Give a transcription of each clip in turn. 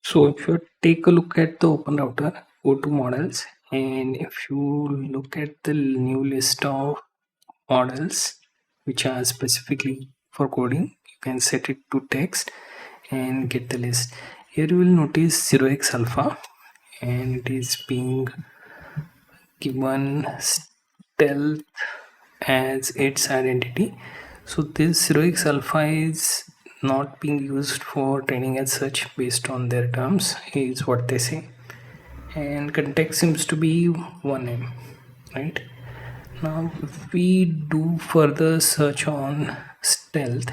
So if you take a look at the Openrouter, go to models, and if you look at the new list of models which are specifically for coding, you can set it to text and get the list. Here you will notice 0xAlpha, and it is being given stealth as its identity. So this 0xAlpha is not being used for training as such based on their terms, is what they say, and context seems to be 1M, right? Now if we do further search on stealth,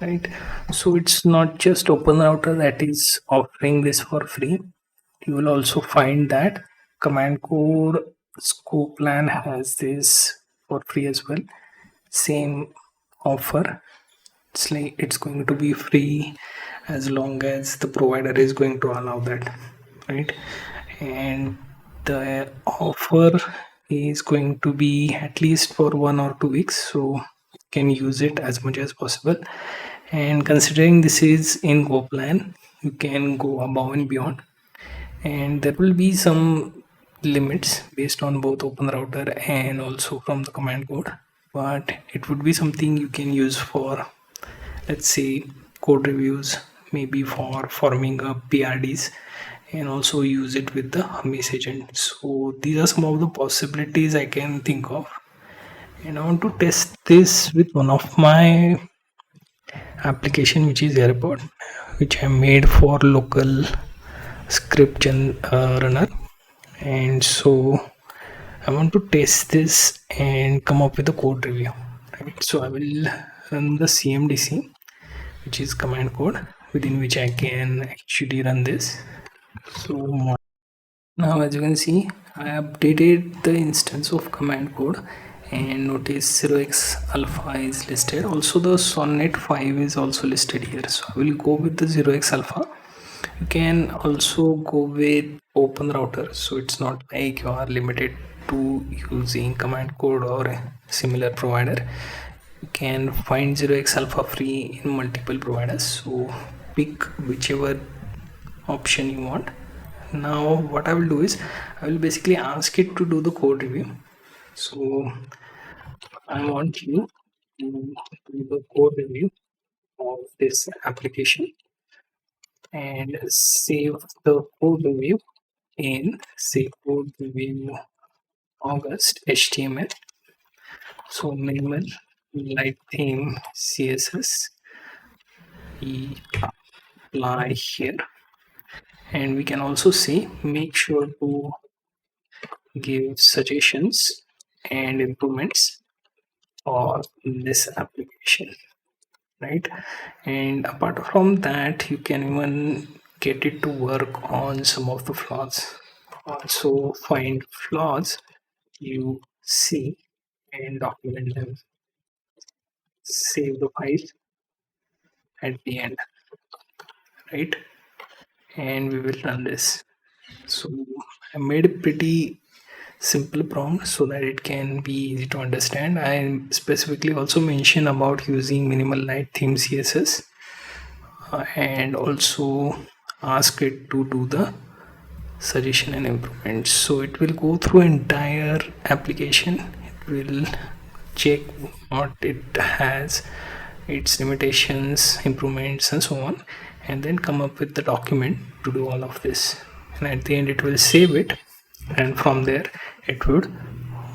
right, so it's not just Openrouter that is offering this for free. You will also find that CommandCode Scope Plan has this for free as well. Same offer. It's like it's going to be free as long as the provider is going to allow that, right? And the offer is going to be at least for 1 or 2 weeks, so you can use it as much as possible. And considering this is in Go plan, you can go above and beyond, and there will be some limits based on both Openrouter and also from the command code, but it would be something you can use for, let's say, code reviews, maybe for forming up PRDs, and also use it with the Hummus agent. So these are some of the possibilities I can think of, and I want to test this with one of my application, which is Airport, which I made for local script runner. And so I want to test this and come up with a code review, right? So I will run the CMDC, which is command code within which I can actually run this. So now as you can see, I updated the instance of command code, and notice 0xAlpha is listed. Also the Sonnet 5 is also listed here, so I will go with the 0xAlpha. You can also go with Openrouter, so it's not like you are limited to using command code or a similar provider. You can find 0xAlpha free in multiple providers, so pick whichever option you want. Now what I will do is I will basically ask it to do the code review. So I want you to do the code review of this application and save the code review in say code review August HTML. So minimal light theme CSS we apply here, and we can also say make sure to give suggestions and improvements for this application, right? And apart from that, you can even get it to work on some of the flaws. Also find flaws you see and document them. Save the file at the end, right? And we will run this. So I made a pretty simple prompt so that it can be easy to understand. I specifically also mention about using minimal light theme CSS, and also ask it to do the suggestion and improvements. So it will go through entire application. It will check what it has, its limitations, improvements, and so on, and then come up with the document to do all of this. And at the end it will save it, and from there it would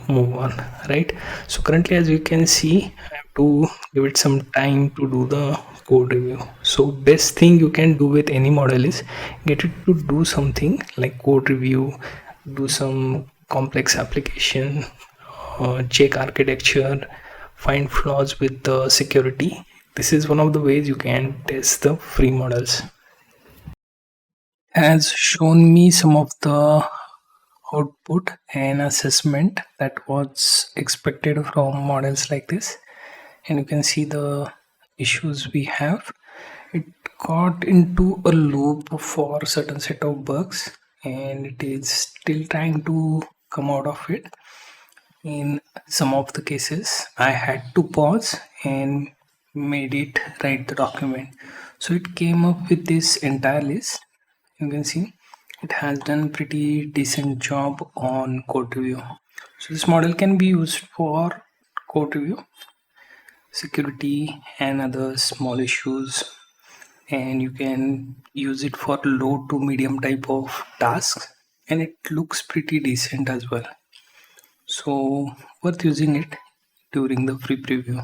move on, right? So currently, as you can see, I have to give it some time to do the code review. So best thing you can do with any model is get it to do something like code review, do some complex application, check architecture, find flaws with the security. This is one of the ways you can test the free models. Has shown me some of the output and assessment that was expected from models like this, and you can see the issues we have. It got into a loop for a certain set of bugs, and it is still trying to come out of it. In some of the cases I had to pause and made it write the document, so it came up with this entire list you can see it has done pretty decent job on code review. So this model can be used for code review, security and other small issues, and you can use it for low to medium type of tasks, and it looks pretty decent as well. So worth using it during the free preview.